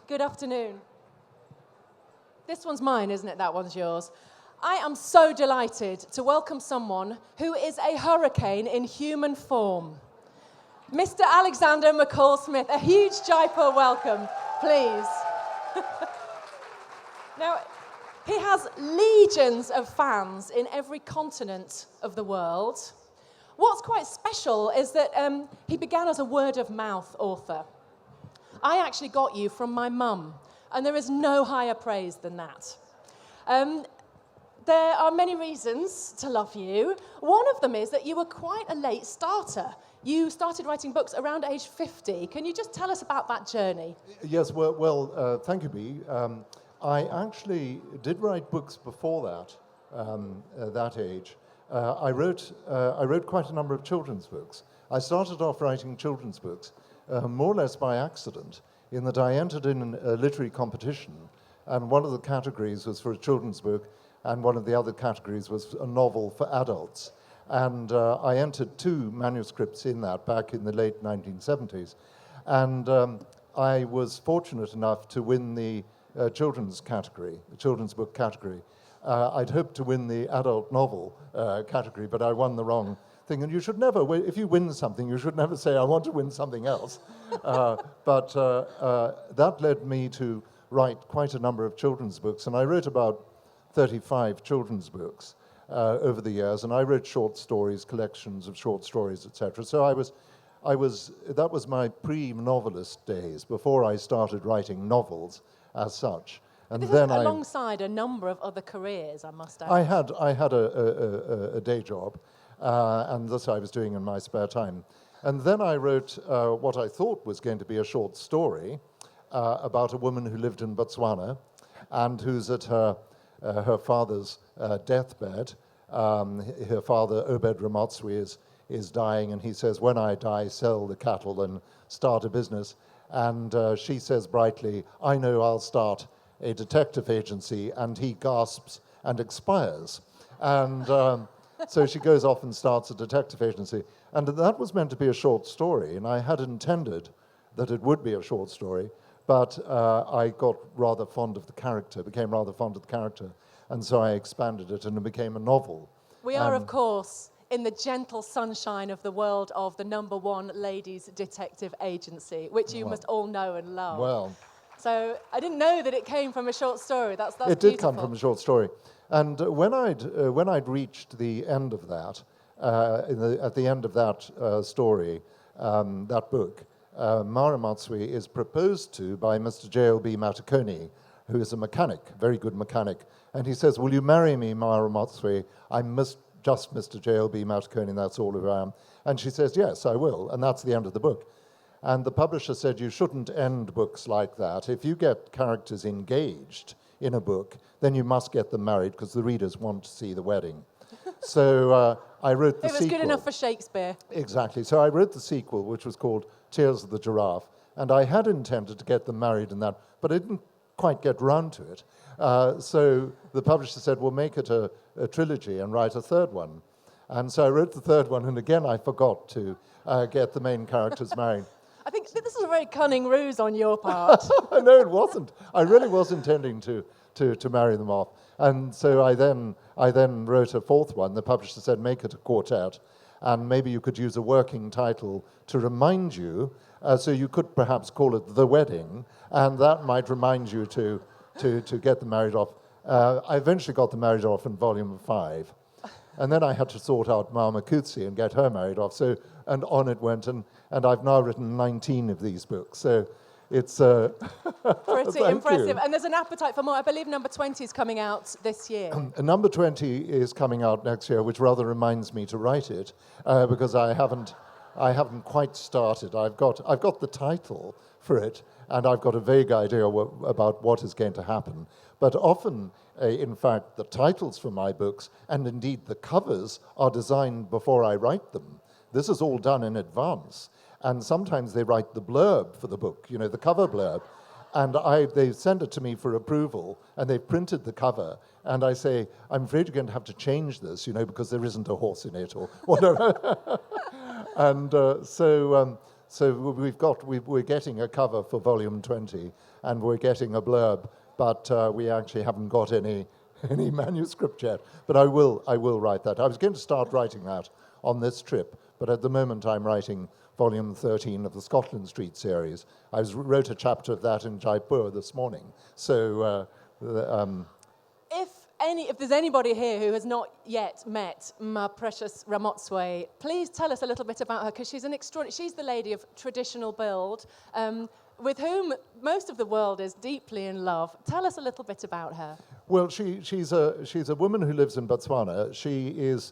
Good afternoon. This one's mine, isn't it? That one's yours. I am so delighted to welcome someone who is a hurricane in human form. Mr. Alexander McCall Smith, a huge Jaipur welcome, please. Now, he has legions of fans in every continent of the world. What's quite special is that he began as a word-of-mouth author. I actually got you from my mum, and there is no higher praise than that. There are many reasons to love you. One of them is that you were quite a late starter. You started writing books around age 50. Can you just tell us about that journey? Yes, well, thank you, Bea. I actually did write books before that age. I wrote quite a number of children's books. I started off writing children's books more or less by accident, in that I entered in a literary competition, and one of the categories was for a children's book, and one of the other categories was a novel for adults. And I entered 2 manuscripts in that back in the late 1970s. And I was fortunate enough to win the children's category, the children's book category. I'd hoped to win the adult novel category, but I won the wrong thing. And you should never, if you win something, you should never say, I want to win something else. But that led me to write quite a number of children's books. And I wrote about 35 children's books over the years, and I wrote short stories, collections of short stories, etc. So that was my pre-novelist days, before I started writing novels as such. And this then is alongside a number of other careers, I must add. I had a day job, and this I was doing in my spare time. And then I wrote what I thought was going to be a short story about a woman who lived in Botswana, and who's at her father's deathbed. Her father, Obed Ramotswe, is dying, and he says, when I die, sell the cattle and start a business. And she says brightly, I know, I'll start a detective agency. And he gasps and expires. And so she goes off and starts a detective agency. And that was meant to be a short story, and I had intended that it would be a short story. But I got rather fond of the character, became rather fond of the character, and so I expanded it, and it became a novel. We are, of course, in the gentle sunshine of the world of the #1 ladies' detective agency, which you must all know and love. Well, so I didn't know that it came from a short story. That's it beautiful. did come from a short story, and when I'd reached the end of that, at the end of that story, that book. Mara Matsui is proposed to by Mr. J.L.B. Matakoni, who is a mechanic, very good mechanic. And he says, will you marry me, Mara Matsui? I'm just Mr. J.L.B. Matakoni, that's all who I am. And she says, yes, I will. And that's the end of the book. And the publisher said, you shouldn't end books like that. If you get characters engaged in a book, then you must get them married, because the readers want to see the wedding. So I wrote the sequel. It was good enough for Shakespeare. Exactly. So I wrote the sequel, which was called Tears of the Giraffe, and I had intended to get them married in that, but I didn't quite get round to it. So the publisher said, well, make it a trilogy and write a third one. And so I wrote the third one, and again I forgot to get the main characters married. I think this is a very cunning ruse on your part. No, it wasn't. I really was intending to marry them off. And so I then wrote a fourth one. The publisher said, make it a quartet, and maybe you could use a working title to remind you, so you could perhaps call it The Wedding, and that might remind you to get them married off. I eventually got them married off in volume 5, and then I had to sort out Mama Kutsi and get her married off, and on it went, and I've now written 19 of these books, so it's pretty impressive. You. And there's an appetite for more. I believe number 20 is coming out this year. Number 20 is coming out next year, which rather reminds me to write it, because I haven't quite started. I've got the title for it, and I've got a vague idea about what is going to happen. But often, in fact, the titles for my books, and indeed the covers, are designed before I write them. This is all done in advance. And sometimes they write the blurb for the book, the cover blurb. And they send it to me for approval, and they've printed the cover. And I say, I'm afraid you're going to have to change this, because there isn't a horse in it or whatever. And so we're getting a cover for volume 20, and we're getting a blurb, but we actually haven't got any manuscript yet. But I will write that. I was going to start writing that on this trip, but at the moment I'm writing volume 13 of the Scotland Street series. I wrote a chapter of that in Jaipur this morning. So, if there's anybody here who has not yet met my precious Ramotswe, please tell us a little bit about her, because she's she's the lady of traditional build, with whom most of the world is deeply in love. Tell us a little bit about her. Well, she's a woman who lives in Botswana. She is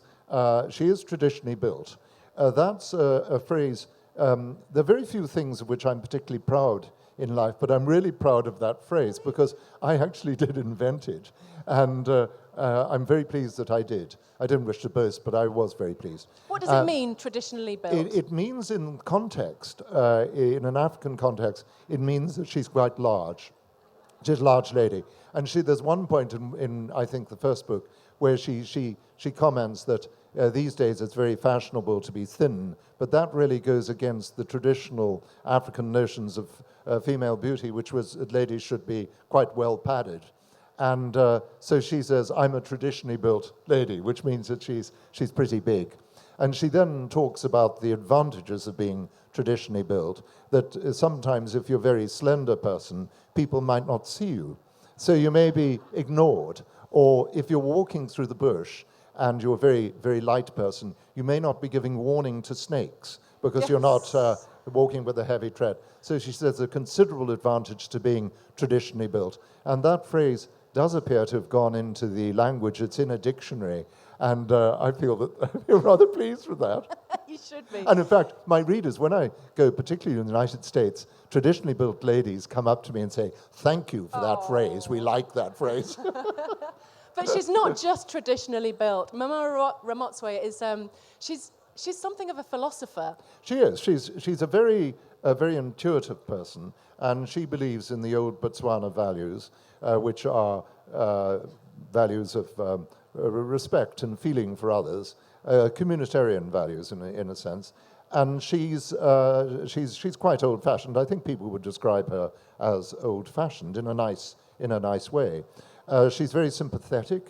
traditionally built. That's a phrase. There are very few things of which I'm particularly proud in life, but I'm really proud of that phrase because I actually did invent it, and I'm very pleased that I did. I don't wish to boast, but I was very pleased. What does it mean, traditionally built? It means in context, in an African context, it means that she's quite large. She's a large lady. And there's one point in I think, the first book where she comments that these days it's very fashionable to be thin, but that really goes against the traditional African notions of female beauty, which was that ladies should be quite well padded. And so she says, I'm a traditionally built lady, which means that she's pretty big. And she then talks about the advantages of being traditionally built, that sometimes if you're a very slender person, people might not see you. So you may be ignored. Or if you're walking through the bush and you're a very, very light person, you may not be giving warning to snakes because you're not walking with a heavy tread. So she says a considerable advantage to being traditionally built. And that phrase does appear to have gone into the language. It's in a dictionary. And I feel rather pleased with that. You should be. And in fact, my readers, when I go, particularly in the United States, traditionally built ladies come up to me and say, thank you for that phrase. We like that phrase. But she's not just traditionally built. Mama Ramotswe is, she's something of a philosopher. She is. She's a very intuitive person, and she believes in the old Botswana values, which are values of respect and feeling for others, communitarian values in a sense. And she's quite old-fashioned. I think people would describe her as old-fashioned in a nice way. She's very sympathetic.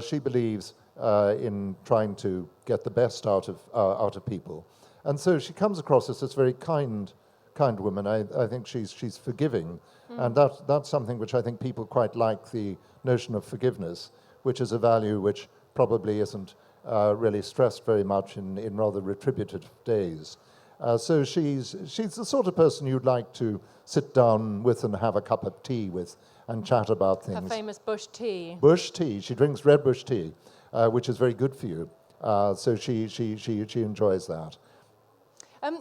She believes in trying to get the best out of people, and so she comes across as this very kind woman. I think she's forgiving, and that's something which I think people quite like, the notion of forgiveness, which is a value which probably isn't really stressed very much in rather retributive days. So she's the sort of person you'd like to sit down with and have a cup of tea with and chat about things. Her famous bush tea. Bush tea. She drinks red bush tea, which is very good for you. So she enjoys that.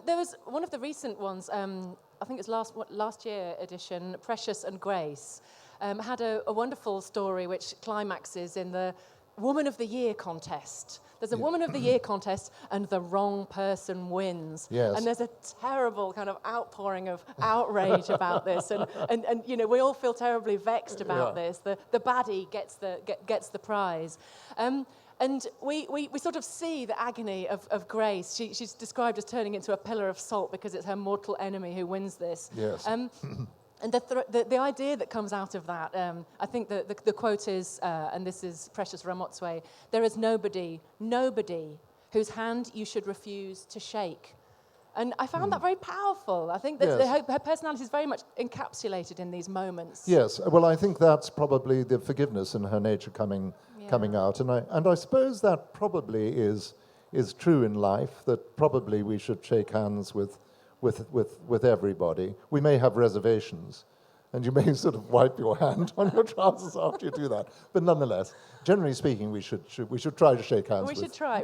There was one of the recent ones, I think it's last year edition, Precious and Grace, had a wonderful story which climaxes in the Woman of the Year contest. There's a Woman of the Year contest, and the wrong person wins. Yes. And there's a terrible kind of outpouring of outrage about this, and you know, we all feel terribly vexed about this. The baddie gets the prize. And we sort of see the agony of Grace. She's described as turning into a pillar of salt because it's her mortal enemy who wins this. Yes. And the idea that comes out of that, I think the quote is, and this is Precious Ramotswe, there is nobody whose hand you should refuse to shake. And I found that very powerful. I think that her personality is very much encapsulated in these moments. Yes, well, I think that's probably the forgiveness in her nature coming out. And I suppose that probably is true in life, that probably we should shake hands with everybody. We may have reservations, and you may sort of wipe your hand on your trousers after you do that. But nonetheless, generally speaking, we should try to shake hands. We should try.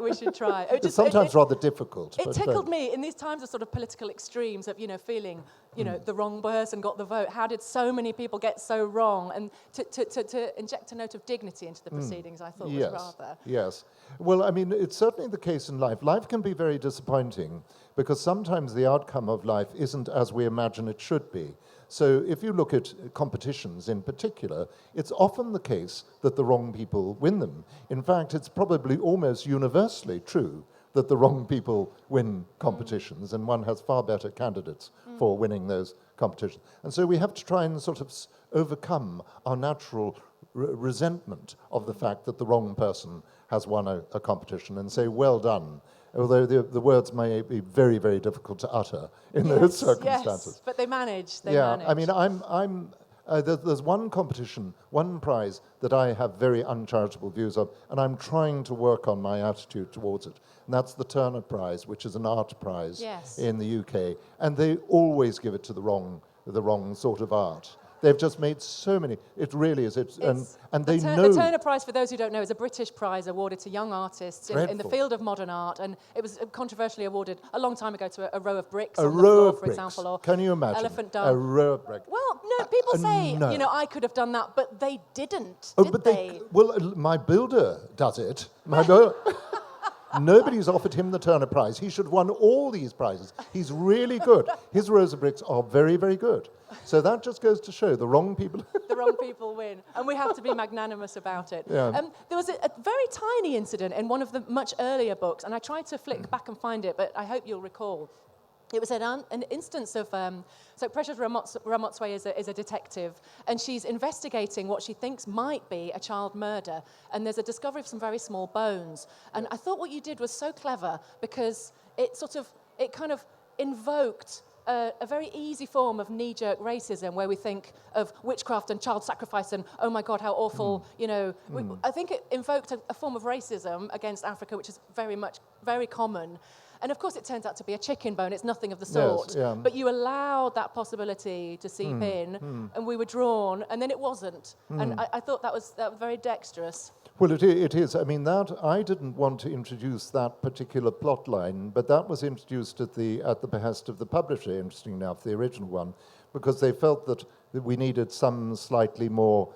It's sometimes rather difficult. It tickled me in these times of sort of political extremes of, feeling, the wrong person got the vote. How did so many people get so wrong? And to inject a note of dignity into the proceedings, I thought was rather. Yes. Well, I mean, it's certainly the case in life. Life can be very disappointing, because sometimes the outcome of life isn't as we imagine it should be. So if you look at competitions in particular, it's often the case that the wrong people win them. In fact, it's probably almost universally true that the wrong people win competitions, and one has far better candidates for winning those competitions. And so we have to try and sort of overcome our natural resentment of the fact that the wrong person has won a competition and say, well done, although the words may be very, very difficult to utter in those circumstances. Yes, but they manage. I mean, there's one competition, one prize that I have very uncharitable views of, and I'm trying to work on my attitude towards it. And that's the Turner Prize, which is an art prize in the UK. And they always give it to the wrong sort of art. They've just made so many. It really is. And they know. The Turner Prize, for those who don't know, is a British prize awarded to young artists in the field of modern art, and it was controversially awarded a long time ago to a row of bricks on the floor, for example, or can you imagine? Elephant Dung. A row of bricks. Well, no, people say, no. you know, I could have done that, but they didn't, Oh, did but they? Well, my builder does it. Nobody's offered him the Turner Prize. He should have won all these prizes. He's really good. His rows of bricks are very, very good. So that just goes to show the wrong people. The wrong people win, and we have to be magnanimous about it. Yeah. There was a very tiny incident in one of the much earlier books, and I tried to flick back and find it, but I hope you'll recall. It was an instance of, so Precious Ramotswe is a detective, and she's investigating what she thinks might be a child murder, and there's a discovery of some very small bones. And I thought what you did was so clever, because it kind of invoked a very easy form of knee-jerk racism, where we think of witchcraft and child sacrifice and, oh my God, how awful, you know. I think it invoked a form of racism against Africa, which is very common. And of course it turns out to be a chicken bone, it's nothing of the sort. Yes, but you allowed that possibility to seep in, and we were drawn, and then it wasn't. And I thought that was very dexterous. Well, it is. I mean, I didn't want to introduce that particular plot line, but that was introduced at the behest of the publisher, interestingly enough, the original one, because they felt that we needed some slightly more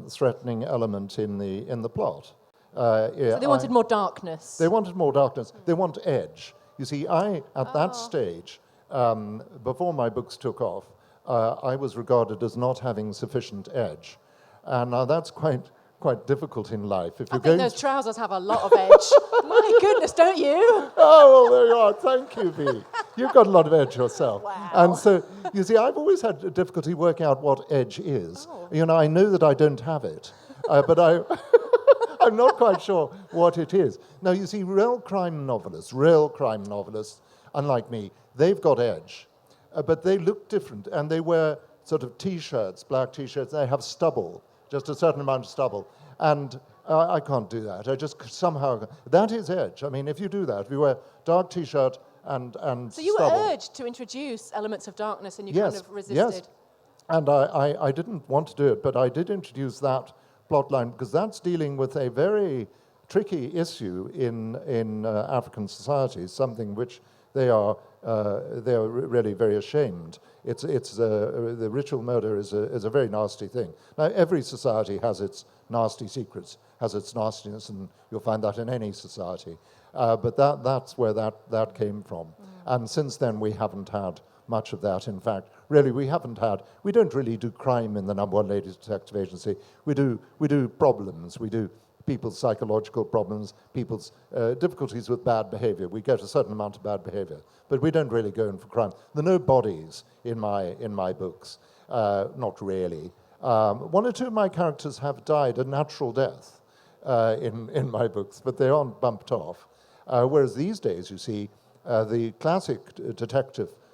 threatening element in the plot. So they wanted more darkness. They wanted more darkness. They want edge. You see, at that stage, before my books took off, I was regarded as not having sufficient edge. And now that's quite difficult in life. I think those trousers have a lot of edge. My goodness, don't you? Oh, well, there you are. Thank you, V. You've got a lot of edge yourself. Wow. And so, you see, I've always had difficulty working out what edge is. You know, I know that I don't have it, but I'm not quite sure what it is. Now, you see, real crime novelists, unlike me, they've got edge, but they look different, and they wear sort of T-shirts, black T-shirts, they have stubble, just a certain amount of stubble, and I can't do that. I just somehow, that is edge. I mean, if you do that, if you wear dark T-shirt and So you stubble, were urged to introduce elements of darkness, and you kind of resisted. Yes, and I didn't want to do it, but I did introduce that plotline, because that's dealing with a very tricky issue in African societies, something which they are really very ashamed. The ritual murder is a very nasty thing. Now, every society has its nasty secrets, has its nastiness, and you'll find that in any society. But that's where that came from. And since then, we haven't had much of that. In fact, really, we don't really do crime in the number one ladies detective agency. We do problems. We do people's psychological problems, people's difficulties with bad behavior. We get a certain amount of bad behavior, but we don't really go in for crime. There are no bodies in my books, not really. One or two of my characters have died a natural death in my books, but they aren't bumped off. Whereas these days, you see, the classic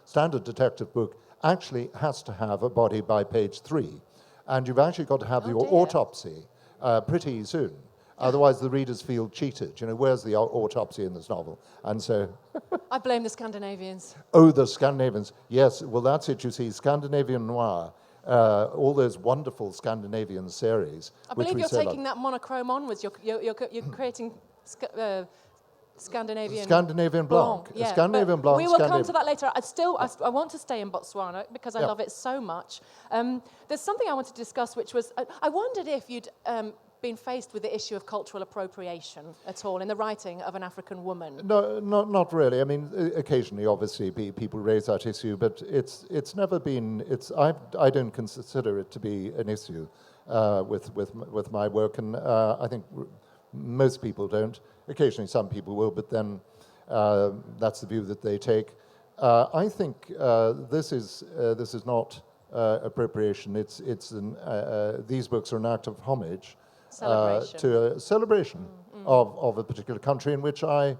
standard detective book actually has to have a body by page 3. And you've actually got to have the autopsy pretty soon. Otherwise, the readers feel cheated. You know, where's the autopsy in this novel? And so... I blame the Scandinavians. Oh, the Scandinavians. Yes, well, that's it, you see. Scandinavian noir, all those wonderful Scandinavian series. I believe you're taking that monochrome onwards. You're creating... Scandinavian Blanc. Yeah, Scandinavian Blanc. We will come to that later. I want to stay in Botswana because I love it so much. There's something I want to discuss, which was I wondered if you'd been faced with the issue of cultural appropriation at all in the writing of an African woman? No, not really. I mean, occasionally, obviously, people raise that issue, but it's never been. I don't consider it to be an issue with my work, and I think most people don't. Occasionally, some people will, but then that's the view that they take. I think this is not appropriation. These books are an act of homage to a celebration of a particular country in which I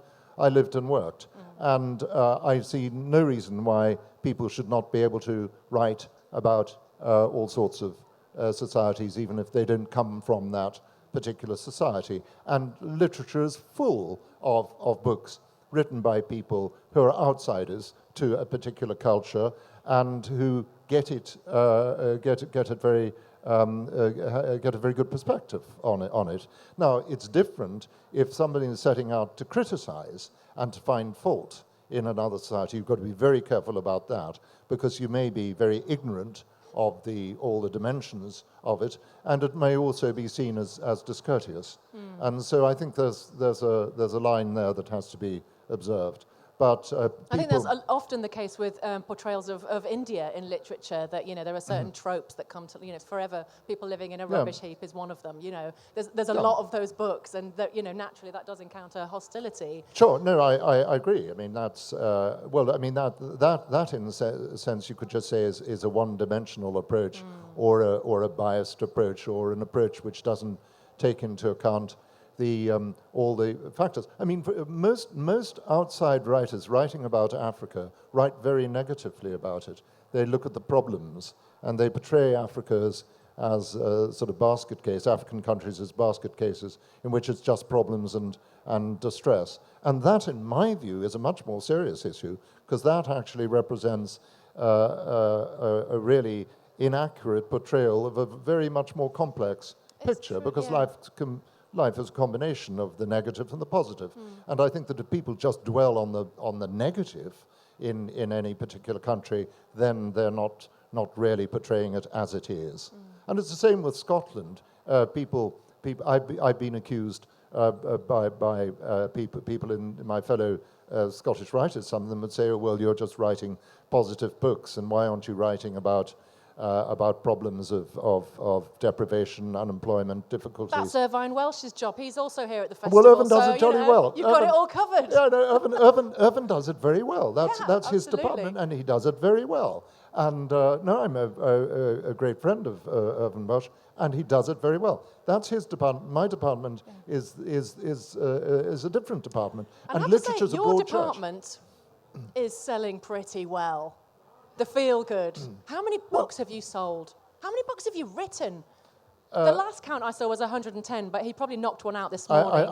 lived and worked. And I see no reason why people should not be able to write about all sorts of societies, even if they don't come from that particular society. And literature is full of books written by people who are outsiders to a particular culture and who get a very good perspective on it. Now, it's different if somebody is setting out to criticize and to find fault in another society. You've got to be very careful about that, because you may be very ignorant of all the dimensions of it, and it may also be seen as discourteous. And so I think there's a line there that has to be observed. But I think that's often the case with portrayals of India in literature, that, there are certain tropes that come to, forever people living in a rubbish heap is one of them. There's a lot of those books, and that, naturally that does encounter hostility. Sure, no, I agree. I mean, that's, that in a sense you could just say is a one-dimensional approach, or a biased approach, or an approach which doesn't take into account all the factors. I mean, most outside writers writing about Africa write very negatively about it. They look at the problems, and they portray Africa as a sort of basket case, African countries as basket cases, in which it's just problems and distress. And that, in my view, is a much more serious issue, because that actually represents a really inaccurate portrayal of a very much more complex picture, because life is a combination of the negative and the positive. And I think that if people just dwell on the negative in any particular country, then they're not really portraying it as it is. And it's the same with Scotland. I've been accused by people in my fellow Scottish writers. Some of them would say, "Oh, well, you're just writing positive books, and why aren't you writing about problems of deprivation, unemployment, difficulties?" That's Irvine Welsh's job. He's also here at the festival. Well, Irvine does it jolly well. You've got it all covered. Yeah, no, Irvine does it very well. That's his absolutely. department, and he does it very well. And I'm a great friend of Irvine Welsh, and he does it very well. That's his department. My department is a different department. And literature's a broad church. Your department is selling pretty well. The feel good. How many books have you sold? How many books have you written? The last count I saw was 110, but he probably knocked one out this morning.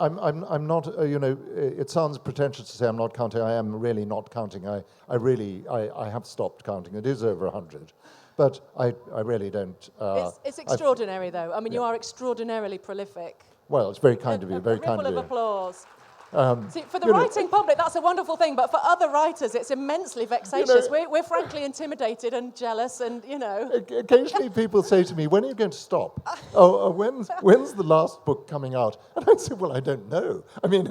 I'm not. It sounds pretentious to say I'm not counting. I am really not counting. I have stopped counting. It is over 100, but I really don't. It's extraordinary, though. I mean, you are extraordinarily prolific. Well, it's very kind of you. Very kind of you. A ripple of applause. See, for the writing public, that's a wonderful thing, but for other writers, it's immensely vexatious. We're frankly intimidated and jealous, and, Occasionally people say to me, "When are you going to stop? When's the last book coming out?" And I say, "Well, I don't know. I mean,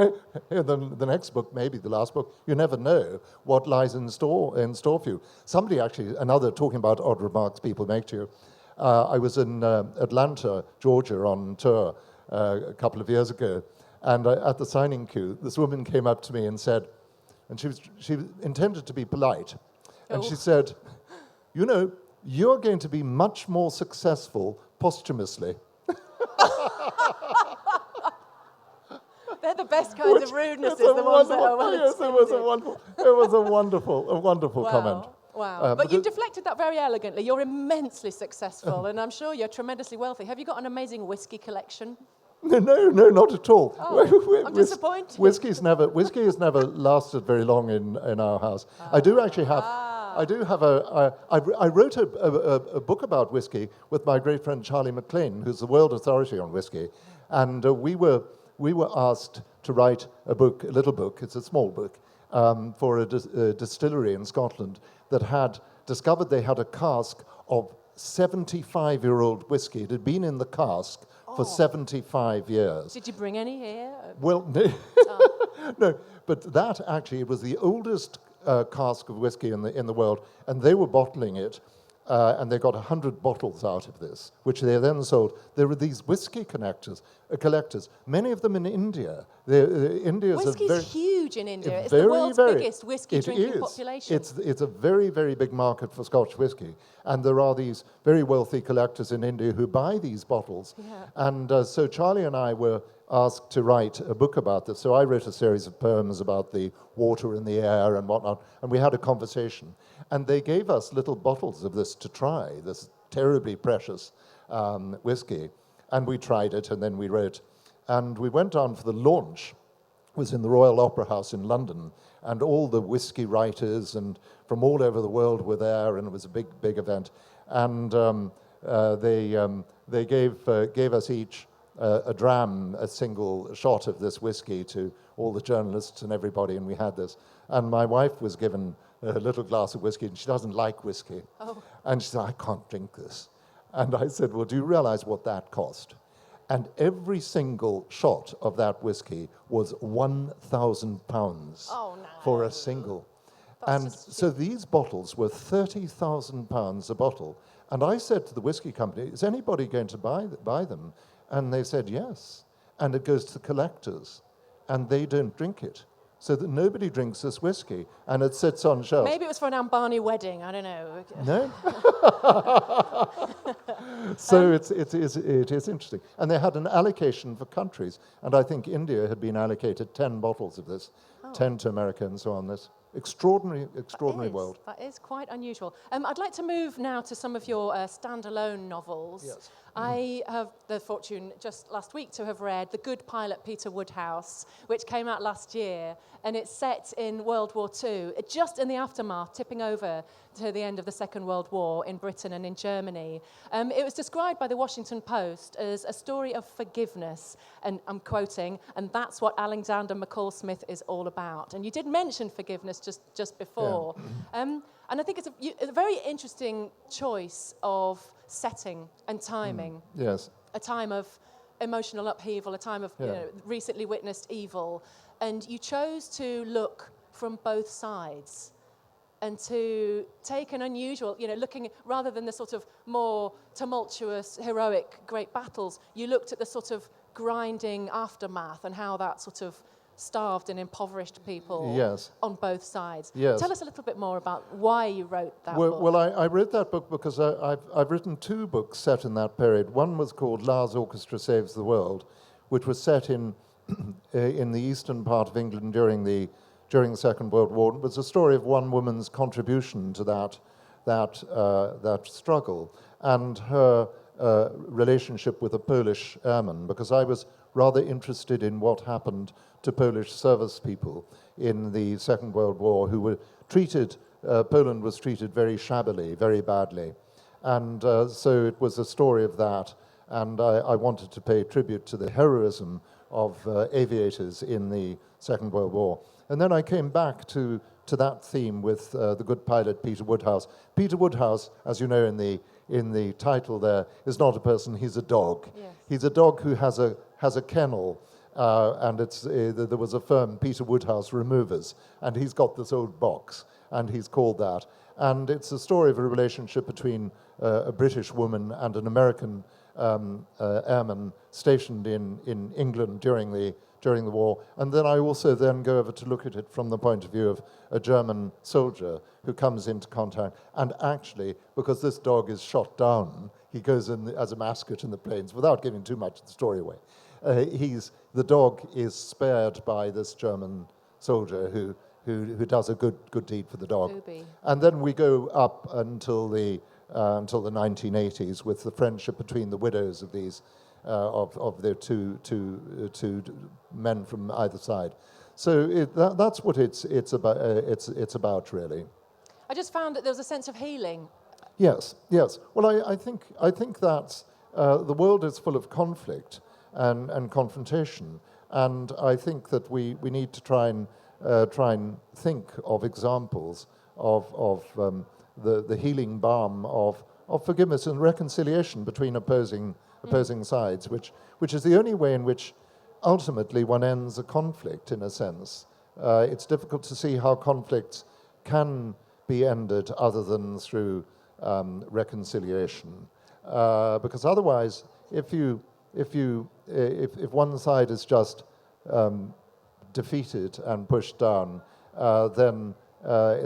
the next book, maybe the last book. You never know what lies in store for you." Somebody actually, talking about odd remarks people make to you, I was in Atlanta, Georgia, on tour a couple of years ago. And at the signing queue, this woman came up to me and said, and she intended to be polite, and she said, "You're going to be much more successful posthumously." They're the best kinds of rudenesses, the ones that are well Yes, it was a wonderful comment. Wow. But you deflected that very elegantly. You're immensely successful, and I'm sure you're tremendously wealthy. Have you got an amazing whiskey collection? No, not at all. Oh, I'm disappointed. Whiskey has never lasted very long in our house. I do actually have. I wrote a book about whiskey with my great friend Charlie McLean, who's the world authority on whiskey, and we were asked to write a little book. It's a small book for a distillery in Scotland that had discovered they had a cask of 75-year-old whiskey. It had been in the cask for 75 years. Did you bring any here? Well, no, no, but that actually was the oldest cask of whiskey in the world, and they were bottling it, and they got 100 bottles out of this, which they then sold. There were these whiskey collectors, many of them in India. Whiskey's huge in India. It's the world's biggest whiskey drinking population. It's a very, very big market for Scotch whiskey, and there are these very wealthy collectors in India who buy these bottles. Yeah. And so Charlie and I were asked to write a book about this. So I wrote a series of poems about the water and the air and whatnot, and we had a conversation. And they gave us little bottles of this to try, this terribly precious whiskey. And we tried it, and then we wrote. And we went on for the launch. It was in the Royal Opera House in London, and all the whiskey writers and from all over the world were there, and it was a big, big event. And they gave us each a dram, a single shot of this whiskey to all the journalists and everybody, and we had this. And my wife was given a little glass of whiskey, and she doesn't like whiskey. Oh. And she said, I can't drink this. And I said, well, do you realize what that cost? And every single shot of that whiskey was £1,000 for a single. And so these bottles were £30,000 a bottle. And I said to the whiskey company, is anybody going to buy them? And they said yes. And it goes to collectors. And they don't drink it. So that nobody drinks this whiskey. And it sits on shelves. Maybe it was for an Ambani wedding. I don't know. No? So it is interesting. And they had an allocation for countries. And I think India had been allocated 10 bottles of this, 10 to America and so on. This extraordinary world. That is quite unusual. I'd like to move now to some of your standalone novels. Yes. I have the fortune just last week to have read The Good Pilot Peter Woodhouse, which came out last year, and it's set in World War II, just in the aftermath, tipping over to the end of the Second World War in Britain and in Germany. It was described by the Washington Post as a story of forgiveness, and I'm quoting, and that's what Alexander McCall Smith is all about. And you did mention forgiveness just before. Yeah. And I think it's a very interesting choice of setting and timing. Yes. A time of emotional upheaval, a time of recently witnessed evil. And you chose to look from both sides and to take an unusual, looking, rather than the sort of more tumultuous, heroic great battles, you looked at the sort of grinding aftermath and how that sort of starved and impoverished people on both sides. Yes. Tell us a little bit more about why you wrote that book. Well, I wrote that book because I've written 2 books set in that period. One was called Lars Orchestra Saves the World, which was set in the eastern part of England during the Second World War. It was a story of one woman's contribution to that struggle and her relationship with a Polish airman, because I was rather interested in what happened to Polish service people in the Second World War who were treated, Poland was treated very shabbily, very badly. And so it was a story of that, and I wanted to pay tribute to the heroism of aviators in the Second World War. And then I came back to that theme with The Good Pilot, Peter Woodhouse. Peter Woodhouse, as you know in the title there, is not a person, he's a dog. Yes. He's a dog who has a kennel, and there was a firm, Peter Woodhouse Removers, and he's got this old box, and he's called that. And it's a story of a relationship between a British woman and an American airman stationed in England during the war. And then I also then go over to look at it from the point of view of a German soldier who comes into contact. And actually, because this dog is shot down, he goes in as a mascot in the planes, without giving too much of the story away. The dog is spared by this German soldier who does a good deed for the dog. Obie. And then we go up until the 1980s with the friendship between the widows of these of the two men from either side. So that's what it's about. It's about, really. I just found that there was a sense of healing. Yes. Well, I think that the world is full of conflict and confrontation, and I think that we need to try and think of examples of the healing balm of forgiveness and reconciliation between opposing sides, which is the only way in which ultimately one ends a conflict, in a sense. It's difficult to see how conflicts can be ended other than through reconciliation, because otherwise, if one side is just defeated and pushed down, then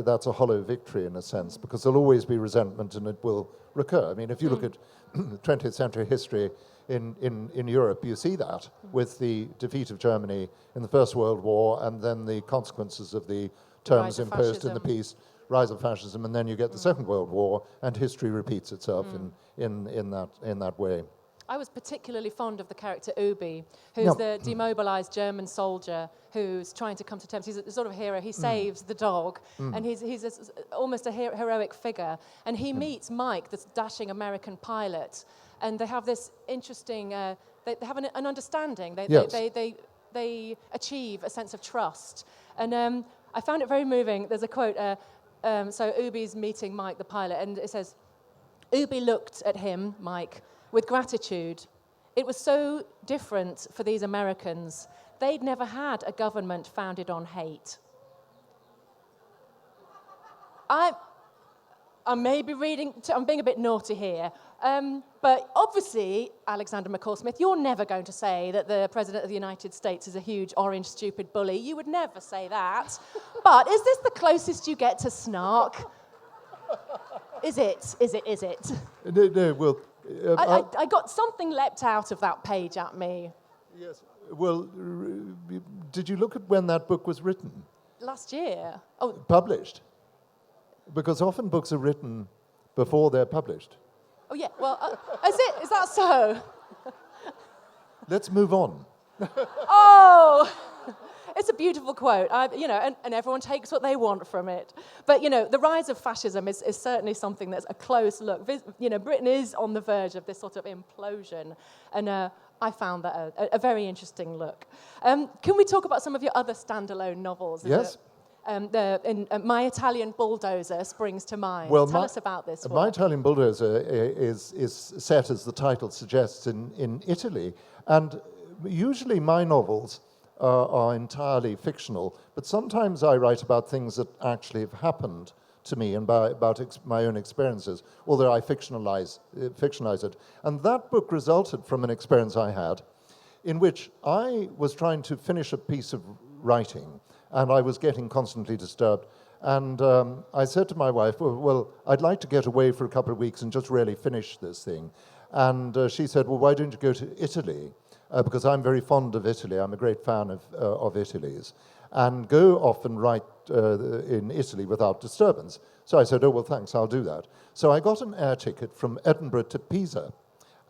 that's a hollow victory in a sense, because there'll always be resentment and it will recur. I mean, if you look at 20th century history in Europe, you see that with the defeat of Germany in the First World War and then the consequences of the terms imposed in the peace, rise of fascism, and then you get the Second World War, and history repeats itself in that way. I was particularly fond of the character Obie, who's the demobilized German soldier who's trying to come to terms. He's a sort of hero. He saves the dog, and he's almost a heroic figure. And he meets Mike, this dashing American pilot, and they have this interesting. They have an understanding. They achieve a sense of trust, and I found it very moving. There's a quote. So Obie's meeting Mike, the pilot, and it says, "Obie looked at him, Mike, with gratitude. It was so different for these Americans. They'd never had a government founded on hate." I may be I'm being a bit naughty here, but obviously, Alexander McCall Smith, you're never going to say that the President of the United States is a huge orange stupid bully. You would never say that. But is this the closest you get to snark? Is it? No, well... I got something leapt out of that page at me. Yes. Well, did you look at when that book was written? Last year. Oh. Published. Because often books are written before they're published. Oh, yeah. Well, is that so? Let's move on. Oh! It's a beautiful quote, and everyone takes what they want from it. But, the rise of fascism is certainly something that's a close look. Britain is on the verge of this sort of implosion, and I found that a very interesting look. Can we talk about some of your other standalone novels? Yes. My Italian Bulldozer springs to mind. Well, Tell us about this one. My Italian Bulldozer is set, as the title suggests, in Italy, and usually my novels are entirely fictional, but sometimes I write about things that actually have happened to me and about my own experiences, although I fictionalize it. And that book resulted from an experience I had in which I was trying to finish a piece of writing, and I was getting constantly disturbed. And I said to my wife, well, I'd like to get away for a couple of weeks and just really finish this thing. And she said, well, why don't you go to Italy? Because I'm very fond of Italy. I'm a great fan of Italy's. And go off and write in Italy without disturbance. So I said, oh, well, thanks, I'll do that. So I got an air ticket from Edinburgh to Pisa,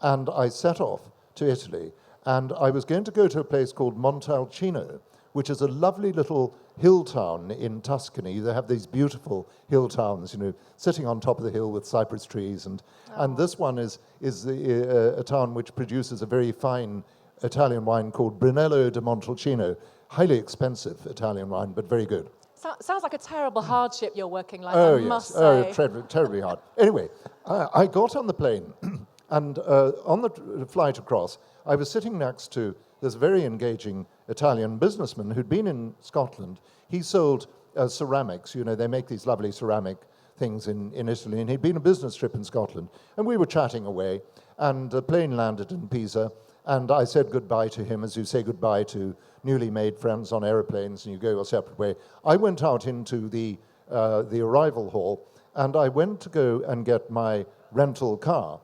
and I set off to Italy. And I was going to go to a place called Montalcino, which is a lovely little hill town in Tuscany. They have these beautiful hill towns, sitting on top of the hill with cypress trees. And this one is a town which produces a very fine Italian wine called Brunello di Montalcino. Highly expensive Italian wine, but very good. Sounds like a terrible hardship you're working like, I must say. Oh, terribly hard. Anyway, I got on the plane, and on the flight across, I was sitting next to this very engaging Italian businessman who'd been in Scotland. He sold ceramics. They make these lovely ceramic things in Italy, and he'd been a business trip in Scotland. And we were chatting away, and the plane landed in Pisa, and I said goodbye to him, as you say goodbye to newly made friends on aeroplanes, and you go your separate way. I went out into the arrival hall, and I went to go and get my rental car.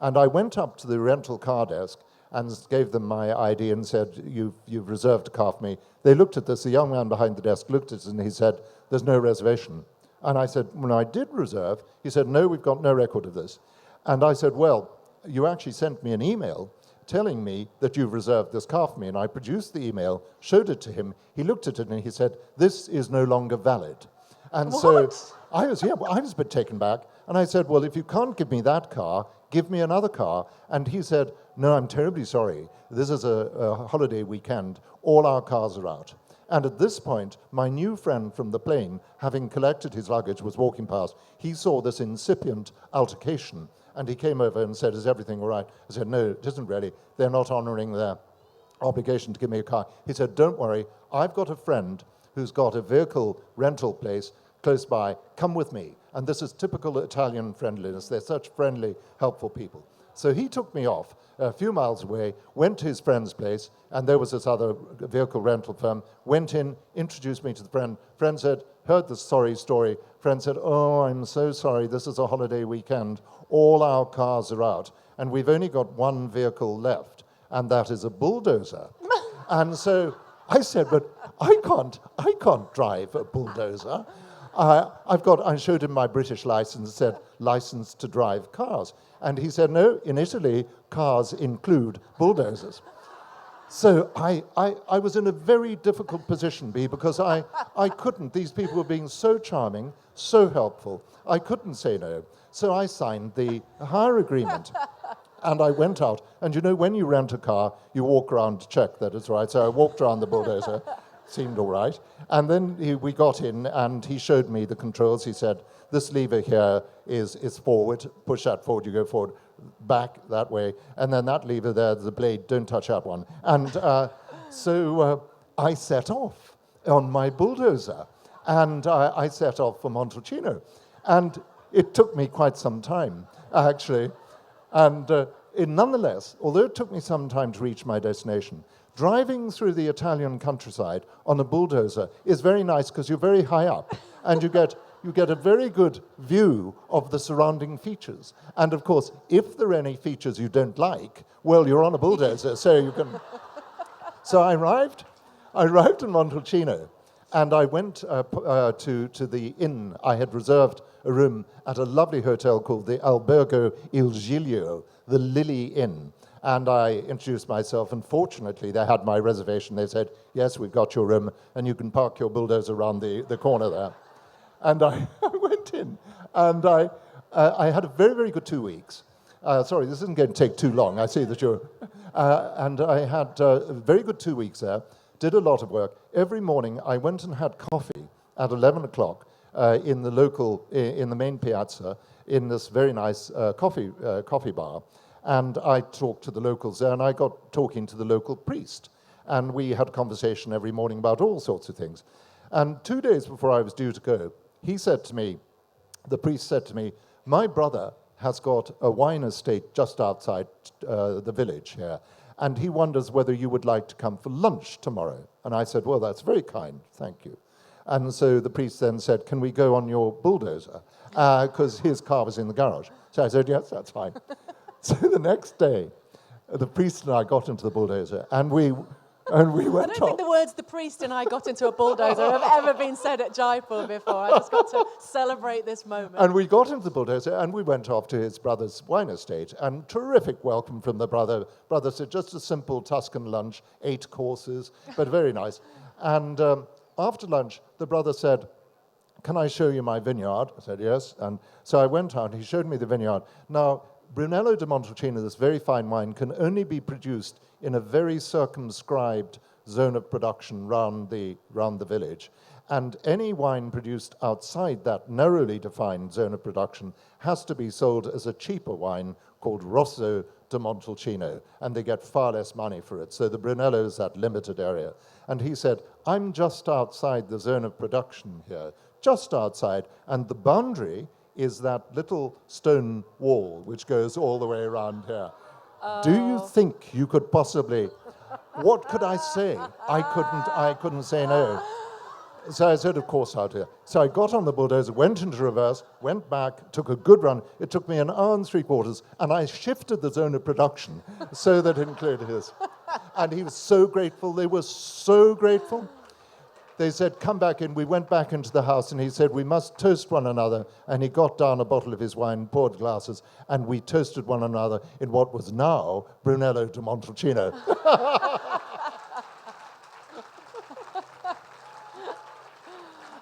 And I went up to the rental car desk and gave them my ID and said, you've reserved a car for me. They looked at this. The young man behind the desk looked at it, and he said, there's no reservation. And I said, when I did reserve, he said, no, we've got no record of this. And I said, well, you actually sent me an email telling me that you've reserved this car for me. And I produced the email, showed it to him. He looked at it and he said, this is no longer valid. And what? So I was a bit taken back. And I said, well, if you can't give me that car, give me another car. And he said, no, I'm terribly sorry. This is a holiday weekend. All our cars are out. And at this point, my new friend from the plane, having collected his luggage, was walking past. He saw this incipient altercation And he came over and said, is everything all right? I said, no, it isn't really. They're not honouring their obligation to give me a car. He said, don't worry, I've got a friend who's got a vehicle rental place close by. Come with me. And this is typical Italian friendliness. They're such friendly, helpful people. So he took me off a few miles away, went to his friend's place, and there was this other vehicle rental firm, went in, introduced me to the friend. Friend said, heard the sorry story. Friend said, oh, I'm so sorry, this is a holiday weekend. All our cars are out, and we've only got one vehicle left, and that is a bulldozer. And so I said, but I can't drive a bulldozer. I showed him my British license, said, license to drive cars. And he said, no, in Italy, cars include bulldozers. So I was in a very difficult position, because I couldn't. These people were being so charming, so helpful. I couldn't say no. So I signed the hire agreement. And I went out. And you know, when you rent a car, you walk around to check that it's right. So I walked around the bulldozer. Seemed all right. And then we got in, and he showed me the controls. He said, this lever here is forward. Push that forward, you go forward, back that way. And then that lever there, the blade, don't touch that one. And so I set off on my bulldozer. And I set off for Montalcino. And it took me quite some time, actually. And nonetheless, although it took me some time to reach my destination, driving through the Italian countryside on a bulldozer is very nice because you're very high up, and you get a very good view of the surrounding features. And of course, if there are any features you don't like, well, you're on a bulldozer, so you can. So I arrived in Montalcino, and I went to the inn. I had reserved a room at a lovely hotel called the Albergo Il Giglio, the Lily Inn. And I introduced myself, and fortunately, they had my reservation. They said, yes, we've got your room, and you can park your bulldozer around the corner there. And I went in, and I had a very, very good 2 weeks. Sorry, this isn't going to take too long. I see that you're... and I had a very good 2 weeks there, did a lot of work. Every morning, I went and had coffee at 11 o'clock in the main piazza, in this very nice coffee bar. And I talked to the locals there, and I got talking to the local priest. And we had a conversation every morning about all sorts of things. And 2 days before I was due to go, the priest said to me, my brother has got a wine estate just outside the village here, and he wonders whether you would like to come for lunch tomorrow. And I said, well, that's very kind, thank you. And so the priest then said, can we go on your bulldozer? Because his car was in the garage. So I said, yes, that's fine. So the next day, the priest and I got into the bulldozer, and we went I don't think the words "the priest and I got into a bulldozer" have ever been said at Jaipur before. I just got to celebrate this moment. And we got into the bulldozer, and we went off to his brother's wine estate, and terrific welcome from the brother. Brother said, just a simple Tuscan lunch, 8 courses, but very nice. And after lunch, the brother said, can I show you my vineyard? I said, yes. And so I went out, and he showed me the vineyard. Now, Brunello di Montalcino, this very fine wine, can only be produced in a very circumscribed zone of production round the village. And any wine produced outside that narrowly defined zone of production has to be sold as a cheaper wine called Rosso di Montalcino, and they get far less money for it. So the Brunello is that limited area. And he said, I'm just outside the zone of production here, just outside, and the boundary is that little stone wall which goes all the way around here. Oh. Do you think you could possibly... What could I say? I couldn't say no. So I said, of course I'll do it. So I got on the bulldozer, went into reverse, went back, took a good run. It took me 1 hour and 3/4, and I shifted the zone of production so that it included his. And he was so grateful. They were so grateful. They said, come back in. We went back into the house, and he said, we must toast one another. And he got down a bottle of his wine, poured glasses, and we toasted one another in what was now Brunello di Montalcino.